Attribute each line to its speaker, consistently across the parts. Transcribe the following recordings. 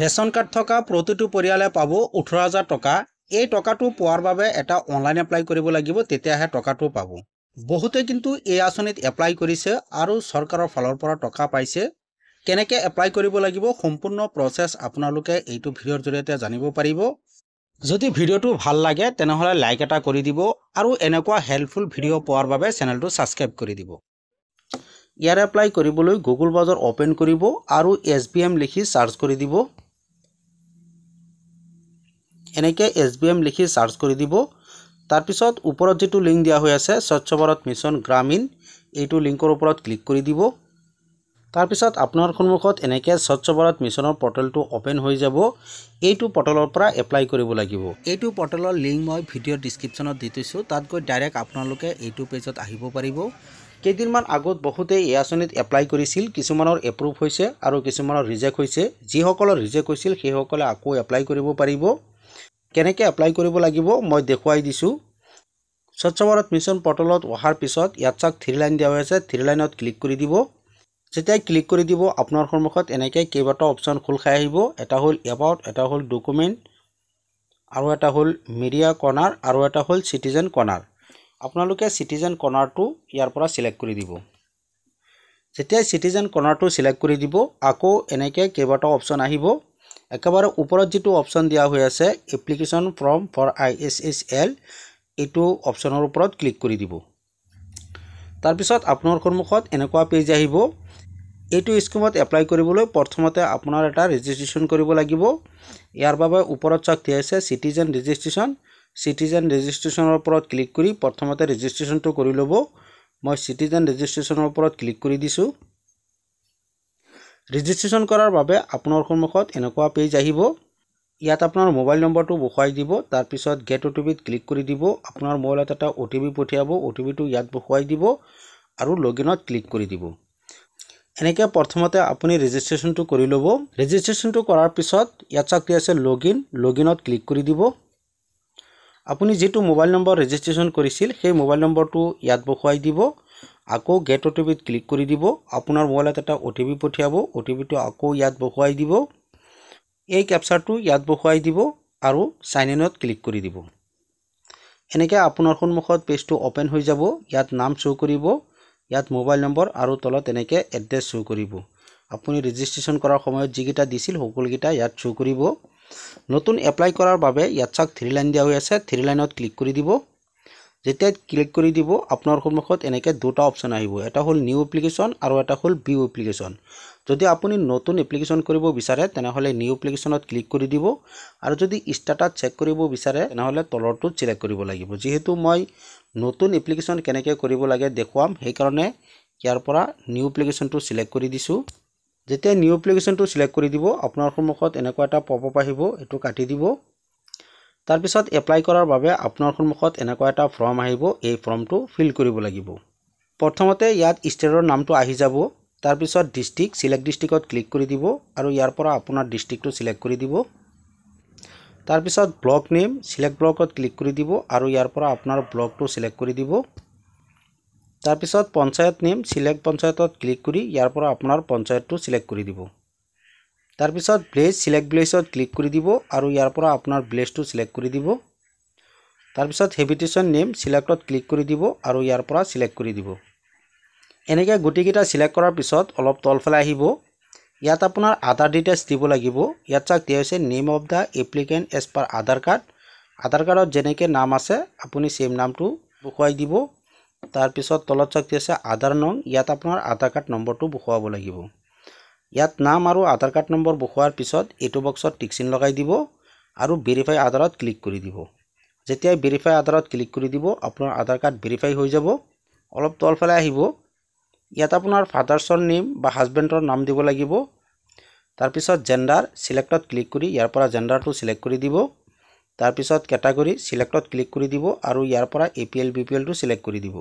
Speaker 1: Ration card থকা প্ৰতিটো পৰিয়ালে পাব 18,000 টকা। এই টকাটো পোৱাৰ বাবে এটা অনলাইন এপ্লাই কৰিব লাগিব, তেতিয়াহে টকাটো পাব। বহুতে কিন্তু এই আঁচনিত এপ্লাই কৰিছে আৰু চৰকাৰৰ ফালৰ পৰা টকা পাইছে। কেনেকৈ এপ্লাই কৰিব লাগিব সম্পূৰ্ণ প্ৰচেছ আপোনালোকে এইটো ভিডিঅ'ৰ জৰিয়তে জানিব পাৰিব। যদি ভিডিঅ'টো ভাল লাগে তেনেহ'লে লাইক এটা কৰি দিব আৰু এনেকুৱা হেল্পফুল ভিডিঅ' পোৱাৰ বাবে চেনেলটো ছাবস্ক্ৰাইব কৰি দিব। ইয়াৰ এপ্লাই কৰিবলৈ গুগল ব্ৰাউজাৰ অ'পেন কৰিব আৰু SBM লিখি চাৰ্চ কৰি দিব। এনেকৈ SBM লিখি চাৰ্চ কৰি দিব। তাৰপিছত ওপৰত যেটো লিংক দিয়া হৈ আছে স্বচ্ছ ভাৰত মিছন গ্ৰামীণ, এইটো লিংকৰ ওপৰত ক্লিক কৰি দিব। তাৰপিছত আপোনাৰ সন্মুখত এনেকৈ স্বচ্ছ ভাৰত মিছনৰ পৰ্টেলটো অ'পেন হৈ যাব। এইটো পৰ্টেলৰ পৰা এপ্লাই কৰিব লাগিব। এইটো পৰ্টেলৰ লিংক মই ভিডিঅ'ৰ ডিছক্ৰিপশ্যনত দি থৈছোঁ, তাত গৈ ডাইৰেক্ট আপোনালোকে এইটো পেজত আহিব পাৰিব। কেইদিনমান আগত বহুতে এই আঁচনিত এপ্লাই কৰিছিল, কিছুমানৰ এপ্ৰুভ হৈছে আৰু কিছুমানৰ ৰিজেক্ট হৈছে। যিসকলৰ ৰিজেক্ট হৈছিল সেইসকলে আকৌ এপ্লাই কৰিব পাৰিব। কেনেকৈ এপ্লাই কৰিব লাগিব মই দেখুৱাই দিছোঁ। স্বচ্ছ ভাৰত মিছন পৰ্টেলত অহাৰ পিছত ইয়াত চাওক 3 লাইন দিয়া হৈ আছে, 3 লাইনত ক্লিক কৰি দিব। যেতিয়াই ক্লিক কৰি দিব আপোনাৰ সন্মুখত এনেকৈ কেইবাটাও অপশ্যন খোল খাই আহিব। এটা হ'ল এবাউট, এটা হ'ল ডকুমেণ্ট, আৰু এটা হ'ল মিডিয়া কৰ্নাৰ, আৰু এটা হ'ল চিটিজেন কৰ্নাৰ। আপোনালোকে চিটিজেন কৰ্নাৰটো ইয়াৰ পৰা চিলেক্ট কৰি দিব। যেতিয়াই চিটিজেন কৰ্নাৰটো চিলেক্ট কৰি দিব আকৌ এনেকৈ কেইবাটাও অপশ্যন আহিব। একেবাৰে ওপৰত যেটো অপশ্যন দিয়া হৈ আছে এপ্লিকেশ্যন ফৰ্ম ফৰ ISSL, এইটো অপশ্যনৰ ওপৰত ক্লিক কৰি দিব। তাৰপিছত আপোনাৰ সন্মুখত এনেকুৱা পেজ আহিব। এইটো স্কিমত এপ্লাই কৰিবলৈ প্ৰথমতে আপোনাৰ এটা ৰেজিষ্ট্ৰেশ্যন কৰিব লাগিব। ইয়াৰ বাবে ওপৰত চাওক দিয়া আছে চিটিজেন ৰেজিষ্ট্ৰেশ্যন। চিটিজেন ৰেজিষ্ট্ৰেশ্যনৰ ওপৰত ক্লিক কৰি প্ৰথমতে ৰেজিষ্ট্ৰেশ্যনটো কৰি ল'ব। মই চিটিজেন ৰেজিষ্ট্ৰেশ্যনৰ ওপৰত ক্লিক কৰি দিছোঁ। ৰেজিষ্ট্ৰেশ্যন কৰাৰ বাবে আপোনাৰ সন্মুখত এনেকুৱা পেজ আহিব। ইয়াত আপোনাৰ মোবাইল নম্বৰটো বহুৱাই দিব। তাৰপিছত গেট OTPত ক্লিক কৰি দিব। আপোনাৰ মোবাইলত এটা OTP পঠিয়াব, OTPটো ইয়াত বহুৱাই দিব আৰু লগইনত ক্লিক কৰি দিব। এনেকৈ প্ৰথমতে আপুনি ৰেজিষ্ট্ৰেশ্যনটো কৰি ল'ব। ৰেজিষ্ট্ৰেশ্যনটো কৰাৰ পিছত ইয়াত চাওক দিয়া আছে লগইনত ক্লিক কৰি দিব। আপুনি যেটো মোবাইল নম্বৰ ৰেজিষ্ট্ৰেশ্যন কৰিছিল সেই মোবাইল নম্বৰটো ইয়াত বহুৱাই দিব। আকৌ গেট OTPত ক্লিক কৰি দিব। আপোনাৰ মোবাইলত এটা OTP পঠিয়াব, OTPটো আকৌ ইয়াত বহুৱাই দিব। এই কেপচাৰটো ইয়াত বহুৱাই দিব আৰু সাইন ইনত ক্লিক কৰি দিব। এনেকৈ আপোনাৰ সন্মুখত পেজটো অ'পেন হৈ যাব। ইয়াত নাম শ্ব' কৰিব, ইয়াত মোবাইল নম্বৰ আৰু তলত এনেকৈ এড্ৰেছ শ্ব' কৰিব। আপুনি ৰেজিষ্ট্ৰেশ্যন কৰাৰ সময়ত যিকেইটা দিছিল সকলোকেইটা ইয়াত শ্ব' কৰিব। নতুন এপ্লাই কৰাৰ বাবে ইয়াত চাওক 3 লাইন দিয়া হৈ আছে, 3 লাইনত ক্লিক কৰি দিব। যেতিয়া ক্লিক কৰি দিব আপোনাৰ সন্মুখত এনেকৈ দুটা অপশ্যন আহিব। এটা হ'ল নিউ এপ্লিকেশ্যন আৰু এটা হ'ল ভিউ এপ্লিকেশ্যন। যদি আপুনি নতুন এপ্লিকেশ্যন কৰিব বিচাৰে তেনেহ'লে নিউ এপ্লিকেশ্যনত ক্লিক কৰি দিব, আৰু যদি ষ্টাটাছ চেক কৰিব বিচাৰে তেনেহ'লে তলৰটো চিলেক্ট কৰিব লাগিব। যিহেতু মই নতুন এপ্লিকেশ্যন কেনেকৈ কৰিব লাগে দেখুৱাম, সেইকাৰণে ইয়াৰ পৰা নিউ এপ্লিকেশ্যনটো চিলেক্ট কৰি দিছোঁ। যেতিয়া নিউ এপ্লিকেশ্যনটো চিলেক্ট কৰি দিব আপোনাৰ সন্মুখত এনেকুৱা এটা পপআপ আহিব, এইটো কাটি দিব। তাৰপিছত এপ্লাই কৰাৰ বাবে আপোনাৰ সন্মুখত এনেকুৱা এটা ফৰ্ম আহিব, এই ফৰ্মটো ফিল কৰিব লাগিব। প্ৰথমতে ইয়াত ষ্টেটৰ নামটো আহি যাব। তাৰপিছত ডিষ্ট্ৰিক্ট, চিলেক্ট ডিষ্ট্ৰিক্টত ক্লিক কৰি দিব আৰু ইয়াৰ পৰা আপোনাৰ ডিষ্ট্ৰিক্টটো চিলেক্ট কৰি দিব। তাৰপিছত ব্লক নেম, চিলেক্ট ব্লকত ক্লিক কৰি দিব আৰু ইয়াৰ পৰা আপোনাৰ ব্লকটো চিলেক্ট কৰি দিব। তাৰপিছত পঞ্চায়ত নেম, চিলেক্ট পঞ্চায়তত ক্লিক কৰি ইয়াৰ পৰা আপোনাৰ পঞ্চায়তটো চিলেক্ট কৰি দিব। তাৰপিছত ভিলেজ, চিলেক্ট ভিলেজত ক্লিক কৰি দিব আৰু ইয়াৰ পৰা আপোনাৰ ভিলেজটো চিলেক্ট কৰি দিব। তাৰপিছত হেবিটেশ্যন নেম, চিলেক্টত ক্লিক কৰি দিব আৰু ইয়াৰ পৰা চিলেক্ট কৰি দিব। এনেকৈ গোটেইকেইটা চিলেক্ট কৰাৰ পিছত অলপ তলফালে আহিব। ইয়াত আপোনাৰ আধাৰ ডিটেইলছ দিব লাগিব। ইয়াত চাওক দিয়া হৈছে name of the applicant as per Aadhaar card. Aadhaar কাৰ্ডত যেনেকৈ নাম আছে আপুনি চেম নামটো বহুৱাই দিব। তাৰপিছত তলত চাওক দিয়া আছে আধাৰ নং, ইয়াত আপোনাৰ আধাৰ কাৰ্ড নম্বৰটো বহুৱাব লাগিব। ইয়াত নাম আৰু আধাৰ কাৰ্ড নম্বৰ বহুৱাৰ পিছত এইটো বক্সত টিক চিন লগাই দিব আৰু ভেৰিফাই আধাৰত ক্লিক কৰি দিব। যেতিয়াই ভেৰিফাই আধাৰত ক্লিক কৰি দিব আপোনাৰ আধাৰ কাৰ্ড ভেৰিফাই হৈ যাব। অলপ তলফালে আহিব। ইয়াত আপোনাৰ ফাদাৰ্ছৰ নেম বা হাজবেণ্ডৰ নাম দিব লাগিব। তাৰপিছত জেণ্ডাৰ, চিলেক্টত ক্লিক কৰি ইয়াৰ পৰা জেণ্ডাৰটো চিলেক্ট কৰি দিব। তাৰপিছত কেটাগৰী, চিলেক্টত ক্লিক কৰি দিব আৰু ইয়াৰ পৰা APL BPLটো চিলেক্ট কৰি দিব।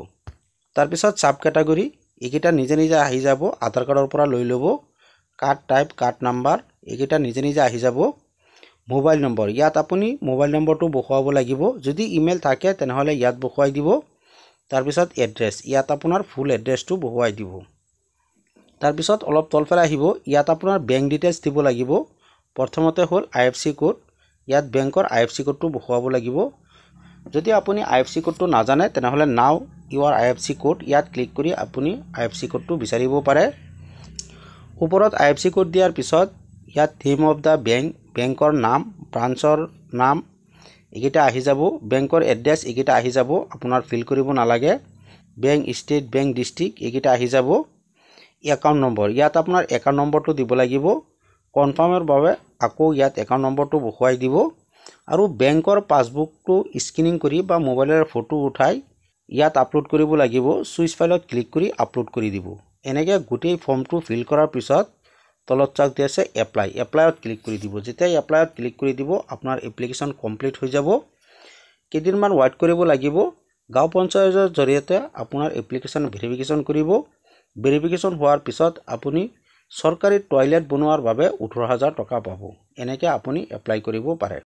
Speaker 1: তাৰপিছত সাব কেটাগৰী, এইকেইটা নিজে নিজে আহি যাব, আধাৰ কাৰ্ডৰ পৰা লৈ ল'ব। কাৰ্ড টাইপ, কাৰ্ড নাম্বাৰ, এইকেইটা নিজে নিজে আহি যাব। মোবাইল নম্বৰ, ইয়াত আপুনি মোবাইল নম্বৰটো বহুৱাব লাগিব। যদি ইমেইল থাকে তেনেহ'লে ইয়াত বহুৱাই দিব। তাৰপিছত এড্ৰেছ, ইয়াত আপোনাৰ ফুল এড্ৰেছটো বহুৱাই দিব। তাৰপিছত অলপ তলফালে আহিব। ইয়াত আপোনাৰ বেংক ডিটেইলছ দিব লাগিব। প্ৰথমতে হ'ল IFC কোড ইয়াত বেংকৰ IFC কোডটো বহুৱাব লাগিব যদি আপুনি IFC কোডটো নাজানে তেনেহলে নাও ইউৰ IFC কোড ইয়াত ক্লিক কৰি আপুনি IFC কোডটো বিচাৰিব পাৰে ওপৰত IFC কোড দিয়াৰ পিছত ইয়াত থিম অফ দা বেংকৰ নাম ব্ৰাঞ্চৰ নাম এগিটা আহি যাব বেংকৰ এড্ৰেছ এগিটা আহি যাব আপোনাৰ ফিল কৰিব নালাগে বেংক ষ্টেট বেংক ডিস্ট্ৰিক্ট এগিটা আহি যাব একাউণ্ট নম্বৰ ইয়াত আপোনাৰ একাউণ্ট নম্বৰটো দিব লাগিব কনফাৰ্মৰ বাবে আকৌ ইয়াত একাউণ্ট নম্বৰটো বহুৱাই দিব আৰু বেংকৰ পাছবুকটো স্ক্যানিং কৰি বা মোবাইলৰ ফটো উঠাই ইয়াত আপলোড কৰিব লাগিব সুইচ ফাইলত ক্লিক কৰি আপলোড কৰি দিব এনেকৈ গোটেই ফৰ্মটো ফিল কৰাৰ পিছত তলত চাক দি আছে এপ্লাইত ক্লিক কৰি দিব যেতিয়া এপ্লাইত ক্লিক কৰি দিব আপোনাৰ এপ্লিকেশন কমপ্লিট হৈ যাব কেইদিনমান ওয়েট কৰিব লাগিব গাঁও পঞ্চায়তৰ জৰিয়তে আপোনাৰ এপ্লিকেশন ভেৰিফিকেশন কৰিব ভেৰিফিকেশন হোৱাৰ পিছত আপুনি চৰকাৰী টয়লেট বনোৱাৰ বাবে 18000 টকা পাব এনেকৈ আপুনি এপ্লাই কৰিব পাৰে